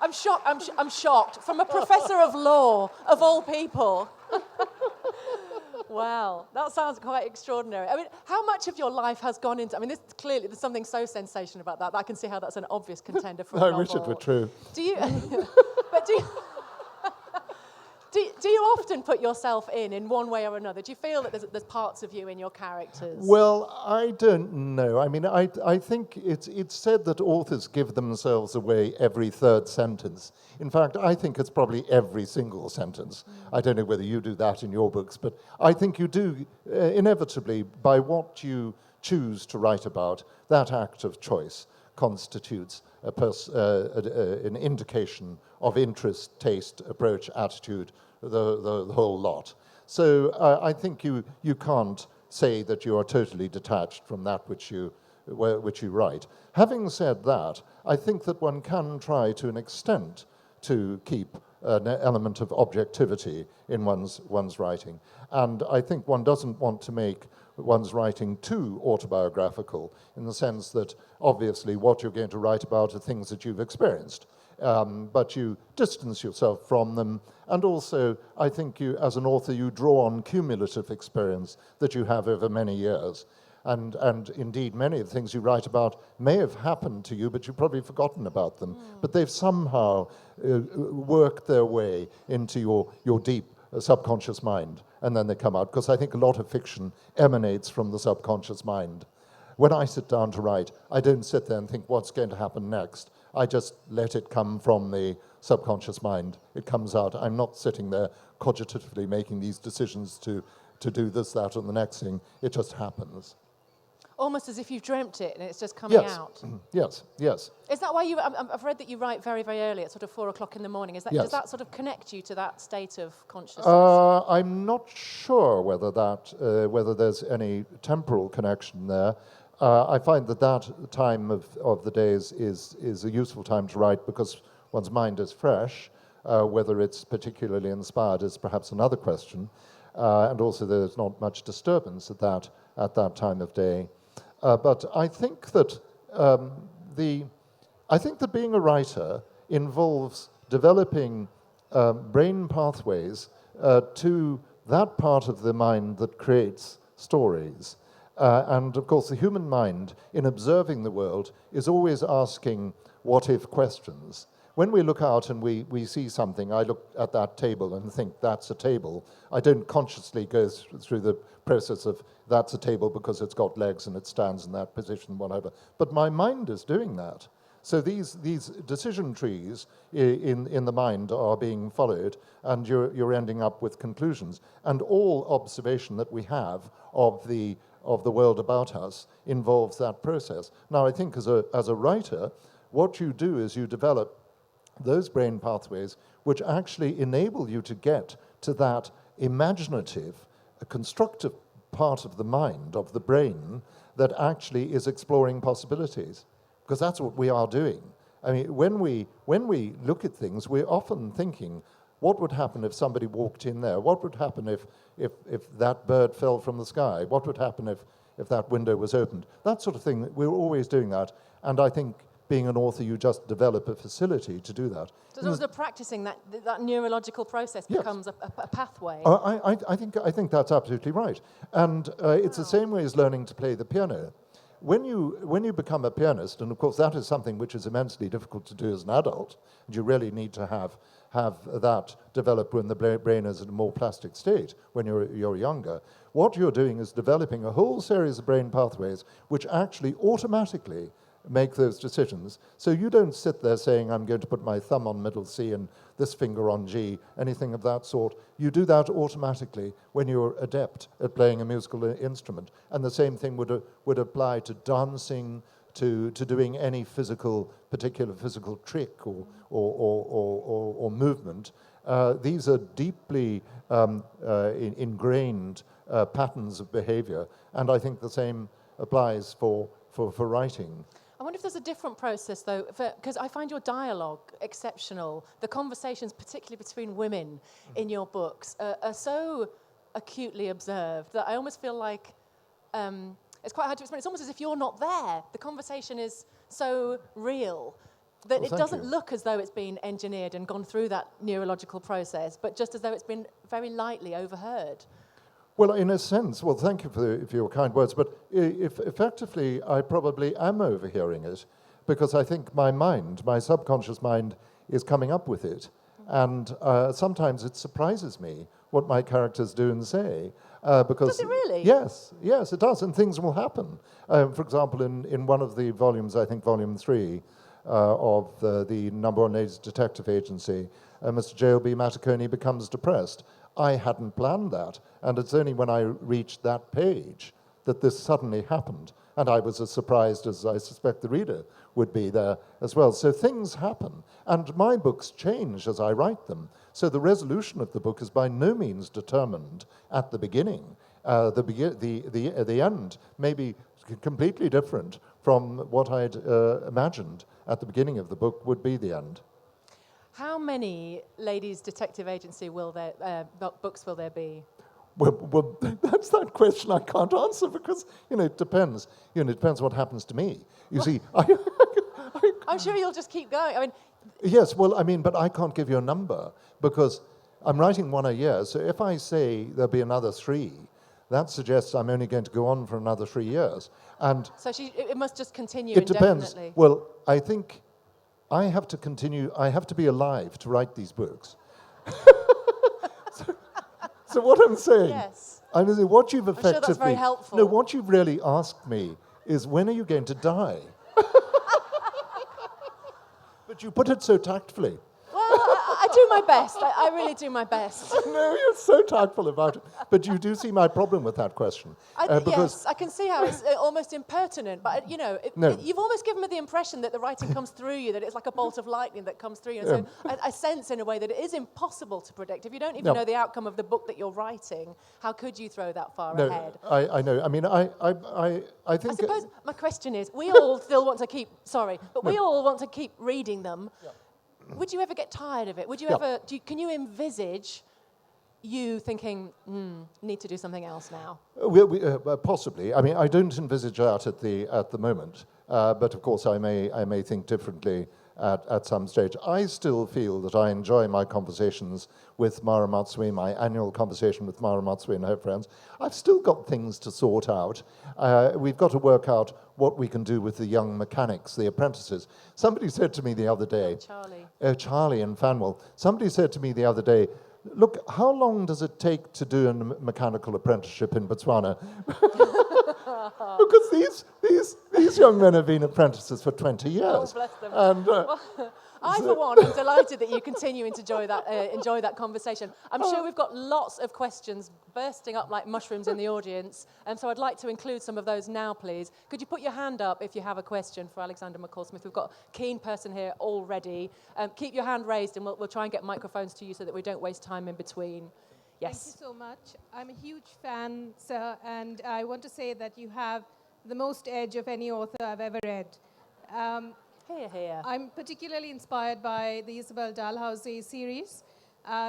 I'm shocked. From a professor of law, of all people. Wow, that sounds quite extraordinary. I mean, how much of your life has gone into... I mean, clearly there's something so sensational about that I can see how that's an obvious contender for a novel. I wish it were true. Do Do you often put yourself in one way or another? Do you feel that there's parts of you in your characters? Well, I don't know. I mean, I think it's said that authors give themselves away every third sentence. In fact, I think it's probably every single sentence. I don't know whether you do that in your books, but I think you do inevitably, by what you choose to write about. That act of choice constitutes an indication of interest, taste, approach, attitude, the whole lot. So I think you can't say that you are totally detached from that which you write. Having said that, I think that one can try to an extent to keep an element of objectivity in one's writing. And I think one doesn't want to make one's writing too autobiographical, in the sense that obviously what you're going to write about are things that you've experienced. But you distance yourself from them, and also I think you, as an author, you draw on cumulative experience that you have over many years. And indeed, many of the things you write about may have happened to you, but you've probably forgotten about them. But they've somehow worked their way into your deep subconscious mind, and then they come out, because I think a lot of fiction emanates from the subconscious mind. When I sit down to write, I don't sit there and think what's going to happen next. I just let it come from the subconscious mind. It comes out. I'm not sitting there cogitatively making these decisions to do this, that, and the next thing. It just happens. Almost as if you've dreamt it and it's just coming out. Yes. Is that why I've read that you write very, very early at sort of 4 o'clock in the morning? Yes. Does that sort of connect you to that state of consciousness? I'm not sure whether there's any temporal connection there. I find that time of the days is a useful time to write, because one's mind is fresh. Whether it's particularly inspired is perhaps another question. And also there's not much disturbance at that time of day. But I think that being a writer involves developing brain pathways to that part of the mind that creates stories. And of course, the human mind, in observing the world, is always asking what-if questions. When we look out and we see something, I look at that table and think, that's a table. I don't consciously go through the process of, that's a table because it's got legs and it stands in that position, whatever. But my mind is doing that. So these decision trees in the mind are being followed, and you're ending up with conclusions. And all observation that we have of the world about us involves that process. Now, I think as a writer, what you do is you develop those brain pathways which actually enable you to get to that imaginative, constructive part of the mind, of the brain, that actually is exploring possibilities. Because that's what we are doing. I mean, when we look at things, we're often thinking, what would happen if somebody walked in there? What would happen if that bird fell from the sky? What would happen if that window was opened? That sort of thing, we're always doing that. And I think being an author, you just develop a facility to do that. So sort of practicing that neurological process becomes a pathway. I think that's absolutely right. And it's the same way as learning to play the piano. When you become a pianist, and of course that is something which is immensely difficult to do as an adult, and you really need to have that develop when the brain is in a more plastic state, when you're younger. What you're doing is developing a whole series of brain pathways which actually automatically make those decisions. So you don't sit there saying, I'm going to put my thumb on middle C and this finger on G, anything of that sort. You do that automatically when you're adept at playing a musical instrument. And the same thing would apply to dancing, to doing any particular physical trick or movement. These are deeply ingrained patterns of behavior, and I think the same applies for writing. I wonder if there's a different process, though, because I find your dialogue exceptional. The conversations, particularly between women in your books, are so acutely observed that I almost feel like it's quite hard to explain. It's almost as if you're not there. The conversation is so real that it doesn't look as though it's been engineered and gone through that neurological process, but just as though it's been very lightly overheard. Well, in a sense, thank you for your kind words, but if effectively I probably am overhearing it, because I think my subconscious mind is coming up with it. And sometimes it surprises me what my characters do and say. Because Does it really? Yes, it does, and things will happen. For example, in one of the volumes, I think volume 3, of the number one ladies detective agency, Mr. J.L.B. Matacone becomes depressed. I hadn't planned that, and it's only when I reached that page that this suddenly happened, and I was as surprised as I suspect the reader would be there as well. So things happen, and my books change as I write them. So the resolution of the book is by no means determined at the beginning. The end may be completely different from what I'd imagined at the beginning of the book would be the end. How many ladies' detective agency books will there be? Well, that's that question I can't answer because, it depends. It depends what happens to me. You see, I'm sure you'll just keep going. I mean, yes, but I can't give you a number because I'm writing one a year. So if I say there'll be another 3, that suggests I'm only going to go on for another 3 years. And so it must just continue it indefinitely. Depends. Well, I think I have to continue. I have to be alive to write these books. So what I'm saying, yes. What you've effectively, I'm sure that's very helpful. No, what you've really asked me is when are you going to die? But you put it so tactfully. Well, I do my best. I really do my best. No, you're so tactful about it. But you do see my problem with that question. Yes, I can see how it's almost impertinent. But, you've almost given me the impression that the writing comes through you, that it's like a bolt of lightning that comes through you. And so I sense in a way that it is impossible to predict. If you don't even know the outcome of the book that you're writing, how could you throw that far ahead? I know. I think... I suppose my question is, we all still want to keep... Sorry, but we all want to keep reading them. Yeah. Would you ever get tired of it? Would you ever? Can you envisage you thinking, need to do something else now? Possibly. I don't envisage that at the moment, but of course I may think differently at some stage. I still feel that I enjoy my conversations with Mara Matsui, my annual conversation with Mara Matsui and her friends. I've still got things to sort out. We've got to work out what we can do with the young mechanics, the apprentices. Somebody said to me the other day... Charlie in Fanwell. Somebody said to me the other day, look, how long does it take to do a mechanical apprenticeship in Botswana? Because these young men have been apprentices for 20 years. Oh, bless them. And, I, for one, am delighted that you continue to enjoy that conversation. I'm sure we've got lots of questions bursting up like mushrooms in the audience, and so I'd like to include some of those now, please. Could you put your hand up if you have a question for Alexander McCall Smith? We've got a keen person here already. Keep your hand raised, and we'll try and get microphones to you so that we don't waste time in between. Yes. Thank you so much. I'm a huge fan, sir, and I want to say that you have the most edge of any author I've ever read. Here. I'm particularly inspired by the Isabel Dalhousie series.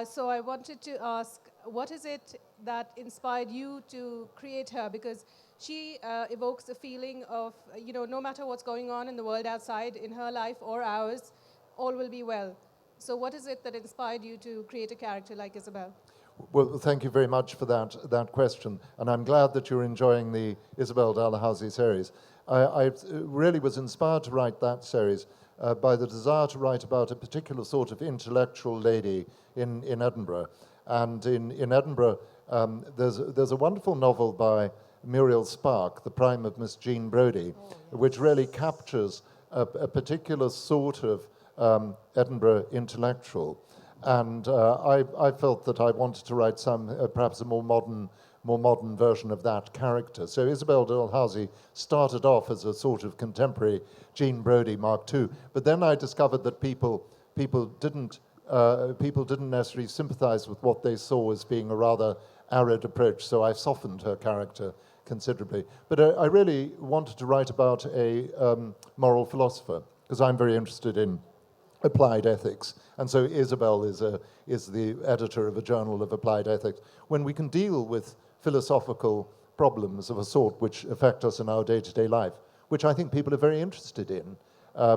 So I wanted to ask, what is it that inspired you to create her? Because she evokes a feeling of, no matter what's going on in the world outside, in her life or ours, all will be well. So what is it that inspired you to create a character like Isabel? Well, thank you very much for that question. And I'm glad that you're enjoying the Isabel Dalhousie series. I really was inspired to write that series by the desire to write about a particular sort of intellectual lady in Edinburgh. And in Edinburgh, there's a wonderful novel by Muriel Spark, The Prime of Miss Jean Brodie, which really captures a particular sort of Edinburgh intellectual. And I felt that I wanted to write perhaps a more modern version of that character. So Isabel Dalhousie started off as a sort of contemporary Jean Brodie Mark II, but then I discovered that people didn't necessarily sympathize with what they saw as being a rather arid approach. So I softened her character considerably. But I really wanted to write about a moral philosopher because I'm very interested in applied ethics, and so Isabel is the editor of a journal of applied ethics. When we can deal with philosophical problems of a sort which affect us in our day-to-day life, which I think people are very interested in,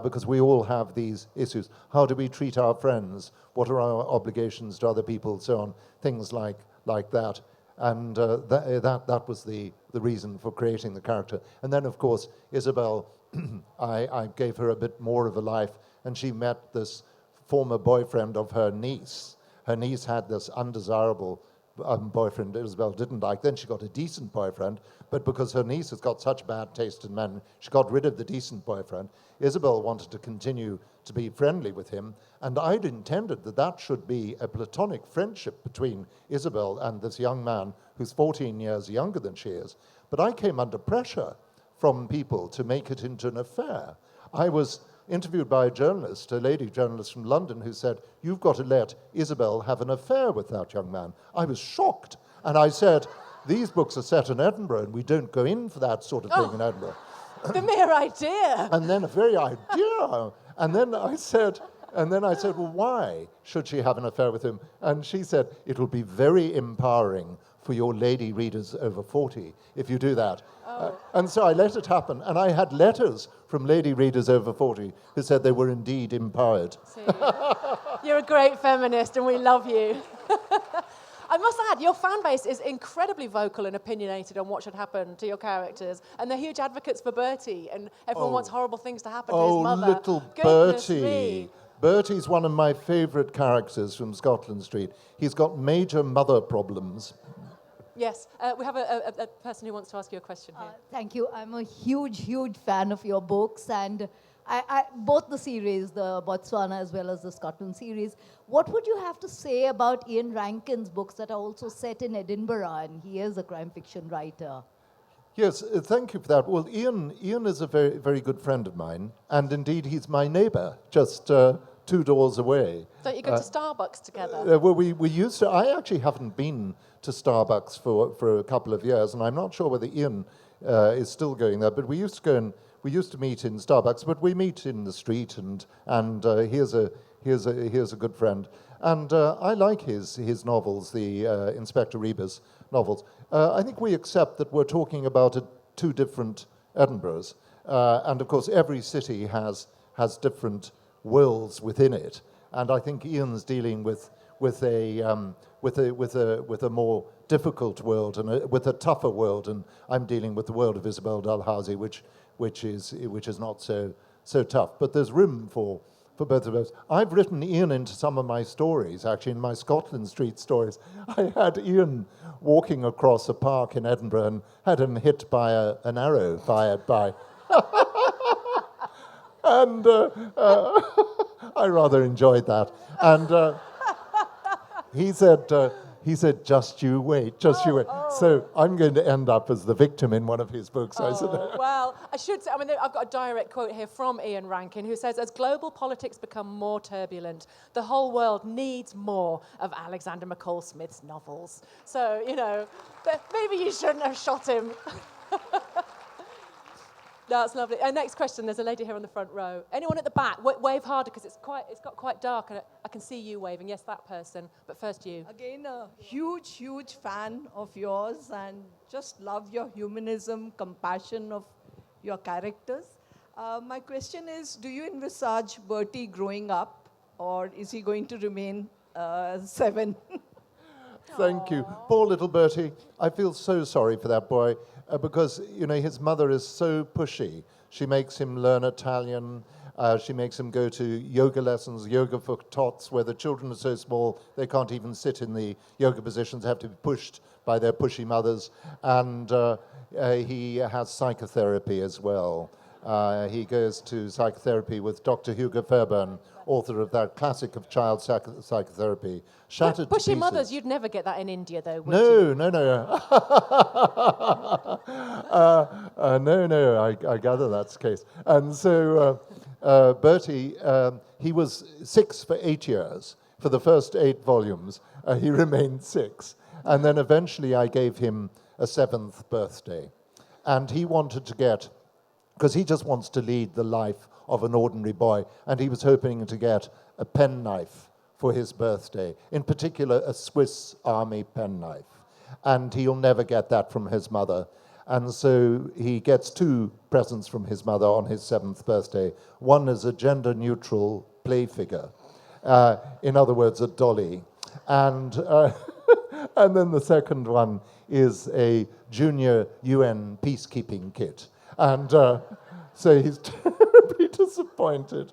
because we all have these issues. How do we treat our friends? What are our obligations to other people? So on, things like that. And that was the reason for creating the character. And then, of course, Isabel, I gave her a bit more of a life, and she met this former boyfriend of her niece. Her niece had this undesirable boyfriend Isabel didn't like. Then she got a decent boyfriend, but because her niece has got such bad taste in men, she got rid of the decent boyfriend. Isabel wanted to continue to be friendly with him, and I'd intended that that should be a platonic friendship between Isabel and this young man who's 14 years younger than she is. But I came under pressure from people to make it into an affair. I was interviewed by a journalist, a lady journalist from London, who said, "You've got to let Isabel have an affair with that young man." I was shocked. And I said, "These books are set in Edinburgh, and we don't go in for that sort of thing in Edinburgh." The mere idea. And then a very idea. And then I said, well, why should she have an affair with him? And she said, "It will be very empowering for your lady readers over 40 if you do that." And so I let it happen. And I had letters from lady readers over 40 who said they were indeed empowered. See, you're a great feminist and we love you. I must add, your fan base is incredibly vocal and opinionated on what should happen to your characters. And they're huge advocates for Bertie. And everyone wants horrible things to happen to his mother. Oh, little Goodness Bertie. me. Bertie's one of my favourite characters from Scotland Street. He's got major mother problems. Yes, we have a person who wants to ask you a question here. Thank you. I'm a huge fan of your books, and I both the series, the Botswana as well as the Scotland series. What would you have to say about Ian Rankin's books that are also set in Edinburgh, and he is a crime fiction writer? Yes, thank you for that. Well, Ian is a very, very good friend of mine, and indeed he's my neighbour, just 2 doors away. Don't you go to Starbucks together? Well, we used to. I actually haven't been to Starbucks for a couple of years, and I'm not sure whether Ian is still going there. But we used to go and we used to meet in Starbucks, but we meet in the street, and here's a good friend, and I like his novels, the Inspector Rebus novels. I think we accept that we're talking about two different Edinburghs, and of course every city has different worlds within it, and I think Ian's dealing with a more difficult world and with a tougher world, and I'm dealing with the world of Isabel Dalhousie, which is not so tough. But there's room for both of us. I've written Ian into some of my stories, actually, in my Scotland Street stories. I had Ian walking across a park in Edinburgh and had him hit by an arrow fired by. And I rather enjoyed that. And he said, just you wait. So I'm going to end up as the victim in one of his books, I said. Well, I should say, I've got a direct quote here from Ian Rankin, who says, as global politics become more turbulent, the whole world needs more of Alexander McCall Smith's novels. So, maybe you shouldn't have shot him. That's lovely. Next question. There's a lady here on the front row. Anyone at the back? Wave harder, because it's got quite dark, and I can see you waving. Yes, that person. But first you. Again, a huge fan of yours, and just love your humanism, compassion of your characters. My question is, do you envisage Bertie growing up, or is he going to remain 7? Thank you. Poor little Bertie. I feel so sorry for that boy. Because, his mother is so pushy. She makes him learn Italian. She makes him go to yoga lessons, yoga for tots, where the children are so small they can't even sit in the yoga positions, have to be pushed by their pushy mothers. And he has psychotherapy as well. He goes to psychotherapy with Dr. Hugo Fairbairn, author of that classic of child psychotherapy, Shattered to Pushy Pieces. mothers, you'd never get that in India, though, would you? No. I gather that's the case. And so Bertie, he was 6 for 8 years. For the first 8 volumes, he remained 6. And then eventually I gave him a 7th birthday. And he wanted to get, because he just wants to lead the life of an ordinary boy, and he was hoping to get a penknife for his birthday, in particular a Swiss Army penknife. And he'll never get that from his mother. And so he gets 2 presents from his mother on his 7th birthday. One is a gender-neutral play figure, in other words, a dolly. And and then the second one is a junior UN peacekeeping kit. And so he's terribly disappointed.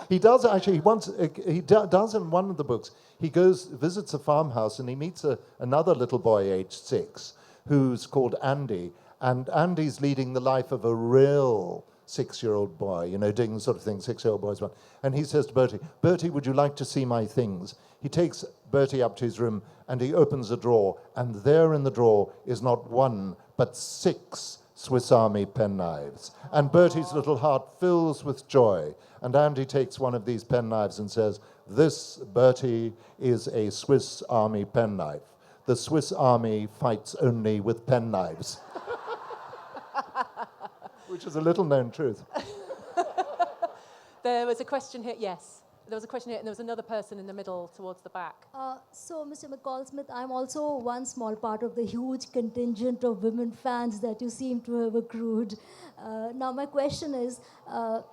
He does actually. Does in one of the books. He visits a farmhouse, and he meets another little boy, aged 6, who's called Andy. And Andy's leading the life of a real 6-year-old boy, doing the sort of thing 6-year-old boys want. And he says to Bertie, "Bertie, would you like to see my things?" He takes Bertie up to his room, and he opens a drawer, and there in the drawer is not 1, but 6 Swiss Army penknives. And Bertie's little heart fills with joy. And Andy takes one of these penknives and says, "This, Bertie, is a Swiss Army penknife. The Swiss Army fights only with penknives." Which is a little-known truth. There was a question here, yes. There was a question here, and there was another person in the middle towards the back. So, Mr. McCall Smith, I'm also one small part of the huge contingent of women fans that you seem to have accrued. Now, my question is,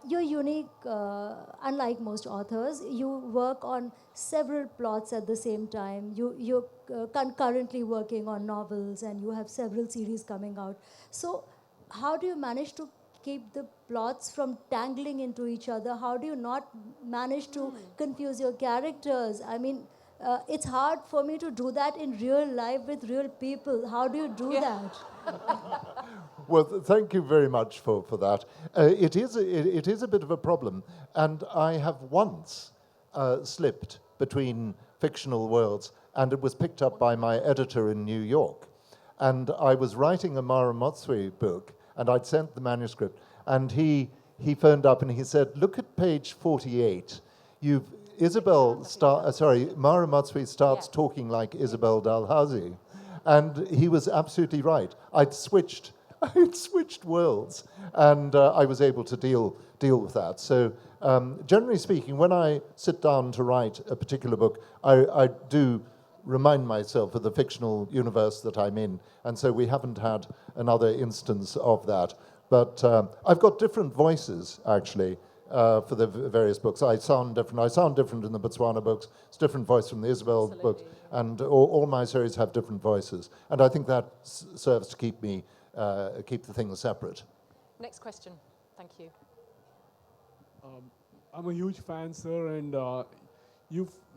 you're unique, unlike most authors. You work on several plots at the same time. You're concurrently working on novels, and you have several series coming out. So, how do you manage to keep the plots from tangling into each other? How do you not manage to confuse your characters? I mean, it's hard for me to do that in real life with real people. How do you do that? Well, thank you very much for that. It is a bit of a problem, and I have once slipped between fictional worlds, and it was picked up by my editor in New York. And I was writing a Mara Matsui book, and I'd sent the manuscript, and he phoned up and he said, "Look at page 48. Mara Matsui starts talking like Isabel Dalhousie." And he was absolutely right. I'd switched worlds, and I was able to deal with that. So generally speaking, when I sit down to write a particular book, I do remind myself of the fictional universe that I'm in, and so we haven't had another instance of that. But I've got different voices, actually, for the various books. I sound different in the Botswana books. It's a different voice from the Isabel books, and all my series have different voices. And I think that serves to keep the things separate. Next question. Thank you. I'm a huge fan, sir, and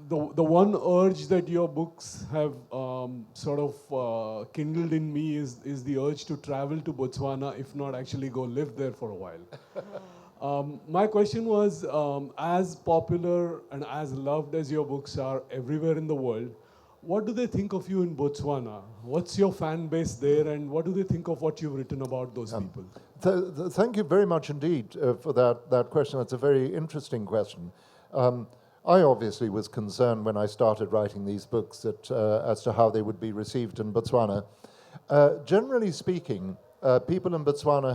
the one urge that your books have kindled in me is the urge to travel to Botswana, if not actually go live there for a while. My question was, as popular and as loved as your books are everywhere in the world, what do they think of you in Botswana? What's your fan base there, and what do they think of what you've written about those people? Thank you very much indeed for that question. That's a very interesting question. I obviously was concerned when I started writing these books as to how they would be received in Botswana. Generally speaking, people in Botswana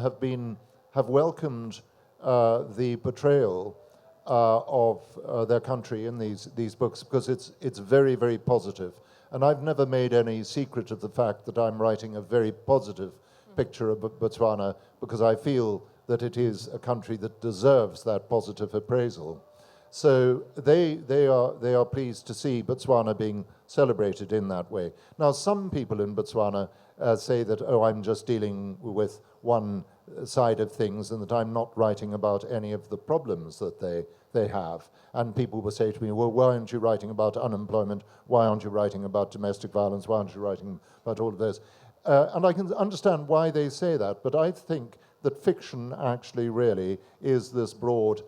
have welcomed the portrayal of their country in these books because it's very, very positive. And I've never made any secret of the fact that I'm writing a very positive picture of Botswana because I feel that it is a country that deserves that positive appraisal. So they are pleased to see Botswana being celebrated in that way. Now, some people in Botswana say that, I'm just dealing with one side of things and that I'm not writing about any of the problems that they have. And people will say to me, well, why aren't you writing about unemployment? Why aren't you writing about domestic violence? Why aren't you writing about all of this? And I can understand why they say that, but I think that fiction actually really is this broad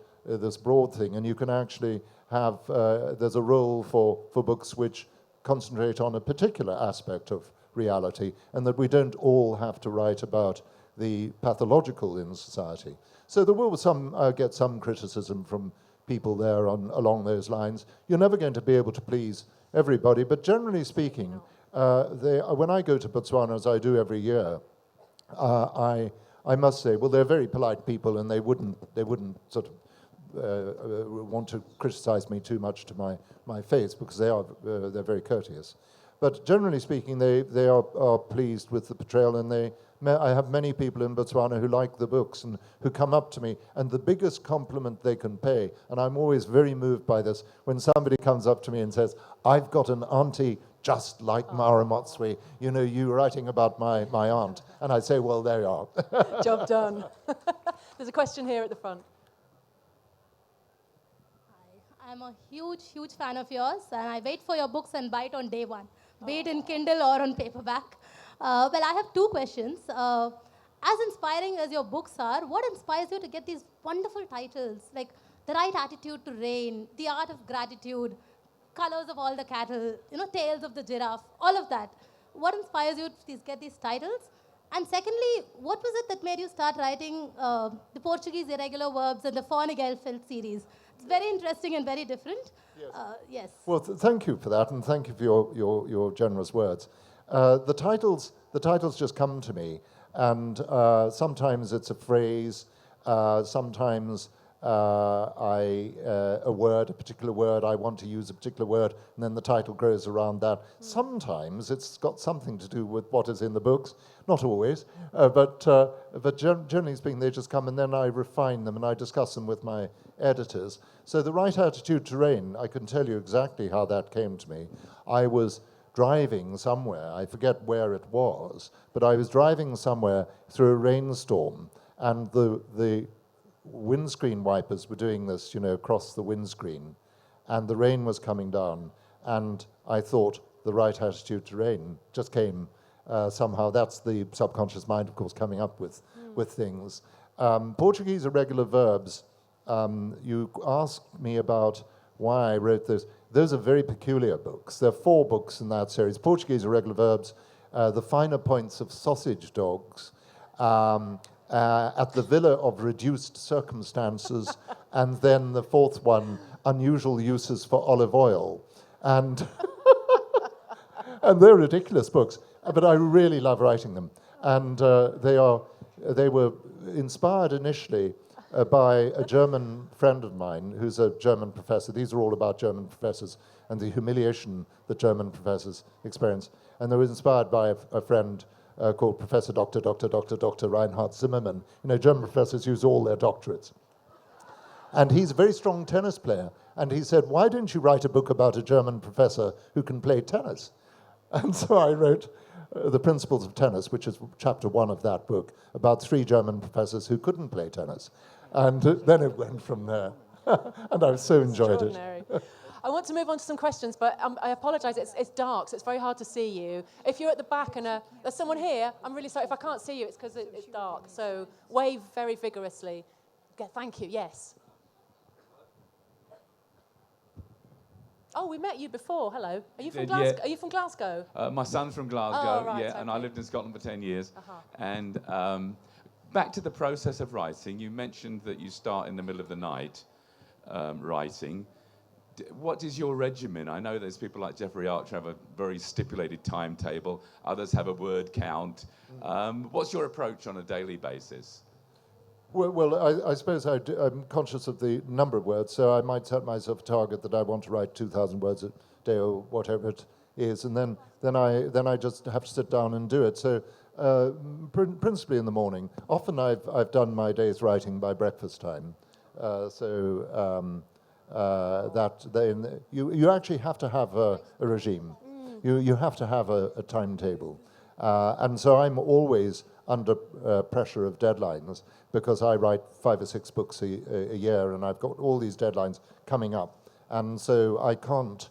thing, and you can actually have, there's a role for books which concentrate on a particular aspect of reality, and that we don't all have to write about the pathological in society. So there will get some criticism from people there along those lines. You're never going to be able to please everybody, but generally speaking, when I go to Botswana, as I do every year, I must say, well, they're very polite people, and they wouldn't sort of want to criticize me too much to my face because they're very courteous. But generally speaking, they are pleased with the portrayal, and I have many people in Botswana who like the books and who come up to me, and the biggest compliment they can pay, and I'm always very moved by this, when somebody comes up to me and says, I've got an auntie just like Mara Matsui, you're writing about my aunt. And I say, well, there you are. Job done. There's a question here at the front. I'm a huge, huge fan of yours, and I wait for your books and buy it on day one, be it in Kindle or on paperback. Well, I have two questions. As inspiring as your books are, what inspires you to get these wonderful titles like The Right Attitude to Rain, The Art of Gratitude, Colors of All the Cattle, Tales of the Giraffe, all of that? What inspires you to get these titles? And secondly, what was it that made you start writing the Portuguese irregular verbs and the Fawn Igelfeld series? It's very interesting and very different. Yes. Yes. Well, thank you for that, and thank you for your generous words. The titles just come to me, and sometimes it's a phrase, sometimes a particular word, I want to use a particular word, and then the title grows around that. Sometimes it's got something to do with what is in the books, not always, but generally speaking, they just come, and then I refine them, and I discuss them with my editors. So The Right Attitude to Rain, I can tell you exactly how that came to me. I was driving somewhere, I forget where it was, but I was driving somewhere through a rainstorm, and the windscreen wipers were doing this, across the windscreen, and the rain was coming down, and I thought The Right Attitude to Rain just came somehow. That's the subconscious mind, of course, coming up with things. Portuguese irregular verbs, you asked me about why I wrote those. Those are very peculiar books. There are 4 books in that series. Portuguese irregular verbs, The Finer Points of Sausage Dogs, At the Villa of Reduced Circumstances, and then the 4th one, Unusual Uses for Olive Oil. And, and they're ridiculous books, but I really love writing them. And they were inspired initially by a German friend of mine who's a German professor. These are all about German professors and the humiliation that German professors experience. And they were inspired by a friend called Professor Dr. Reinhard Zimmermann. German professors use all their doctorates. And he's a very strong tennis player. And he said, why don't you write a book about a German professor who can play tennis? And so I wrote The Principles of Tennis, which is chapter 1 of that book, about 3 German professors who couldn't play tennis. And then it went from there. And I so enjoyed it. I want to move on to some questions, but I apologise, it's dark, so it's very hard to see you. If you're at the back and there's someone here, I'm really sorry. If I can't see you, it's because it's dark. So wave very vigorously. Okay, thank you, yes. Oh, we met you before. Hello. Are you from Glasgow? Yeah. Are you from Glasgow? My son's from Glasgow, Oh, right, okay. and I lived in Scotland for 10 years. And back to the process of writing, you mentioned that you start in the middle of the night writing. What is your regimen? I know there's people like Jeffrey Archer have a very stipulated timetable. Others have a word count. What's your approach on a daily basis? Well, I suppose I'm conscious of the number of words, so I might set myself a target that I want to write 2,000 words a day or whatever it is, and then I just have to sit down and do it. So principally in the morning. Often I've done my day's writing by breakfast time. You actually have to have a regime. You have to have a timetable. And so I'm always under pressure of deadlines because I write 5 or 6 books a year, and I've got all these deadlines coming up. And so I can't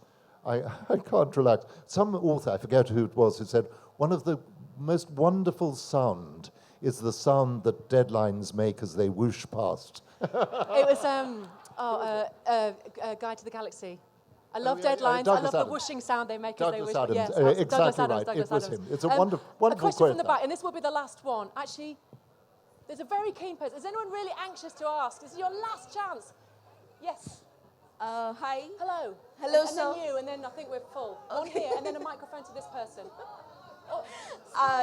relax. Some author, I forget who it was, who said, one of the most wonderful sound is the sound that deadlines make as they whoosh past. It was Guide to the Galaxy. I love deadlines. I love the whooshing sound they make as they whoosh. Adams. Yes, Exactly Douglas Adams, right. It was him. It's a wonderful a question quote. from the back, and this will be the last one. Actually, there's a very keen person. Is anyone really anxious to ask? This is your last chance. Yes. Hi. Hello. Hello, and sir. then you, and then I think we're full. One here, and then a microphone to this person. Oh,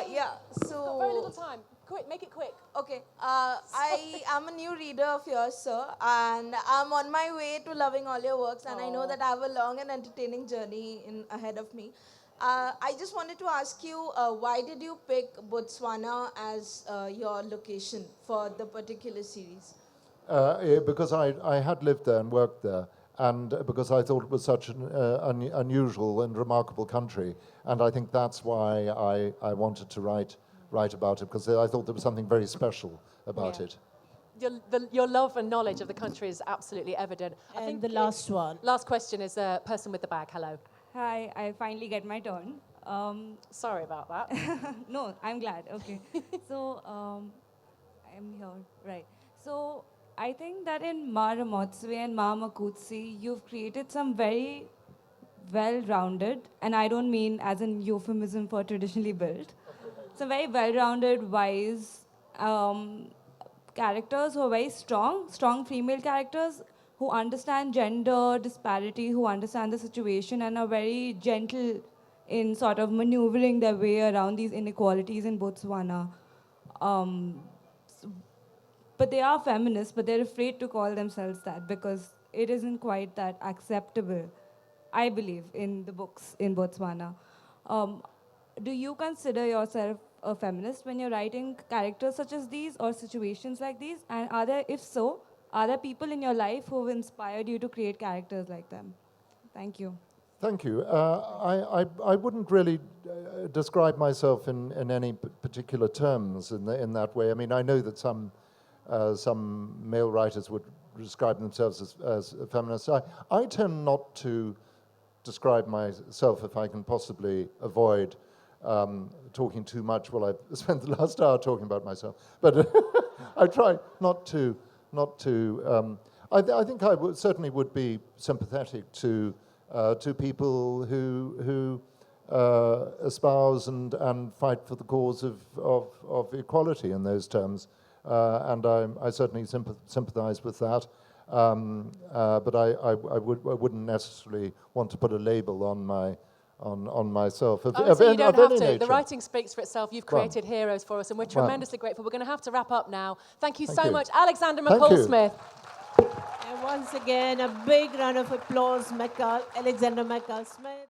Yeah, got very little time. Quick, make it quick. okay. I am a new reader of yours, sir, and I'm on my way to loving all your works, and I know that I have a long and entertaining journey ahead of me. I just wanted to ask you, why did you pick Botswana as your location for the particular series? Because I had lived there and worked there, and because I thought it was such an unusual and remarkable country, and I think that's why I wanted to write about it, because I thought there was something very special about it. your love and knowledge of the country is absolutely evident. I And think the last one. Last question is a person with the bag. Hello. Hi, I finally get my turn. Sorry about that. No, I'm glad. Okay. So, I'm here. Right. So, I think that in Ma Ramotswe and Ma Makutsi, you've created some very well-rounded, and I don't mean as an euphemism for traditionally built, some very well-rounded, wise characters who are very strong female characters who understand gender disparity, who understand the situation and are very gentle in sort of maneuvering their way around these inequalities in Botswana. But they are feminists, but they're afraid to call themselves that because it isn't quite that acceptable, I believe, in the books in Botswana. Do you consider yourself a feminist when you're writing characters such as these or situations like these? And if so, are there people in your life who have inspired you to create characters like them? Thank you. Thank you. I wouldn't really describe myself in any particular terms in that way. I mean, I know that some male writers would describe themselves as feminists. I tend not to describe myself if I can possibly avoid talking too much. Well, I've spent the last hour talking about myself, but I try not to. I think I certainly would be sympathetic to people who espouse and fight for the cause of equality in those terms, and I certainly sympathize with that. But I wouldn't necessarily want to put a label on myself of You don't have to. nature. The writing speaks for itself. You've created heroes for us, and we're tremendously grateful. We're going to have to wrap up now. Thank you so much, Alexander McCall Smith. And once again, a big round of applause, Alexander McCall Smith.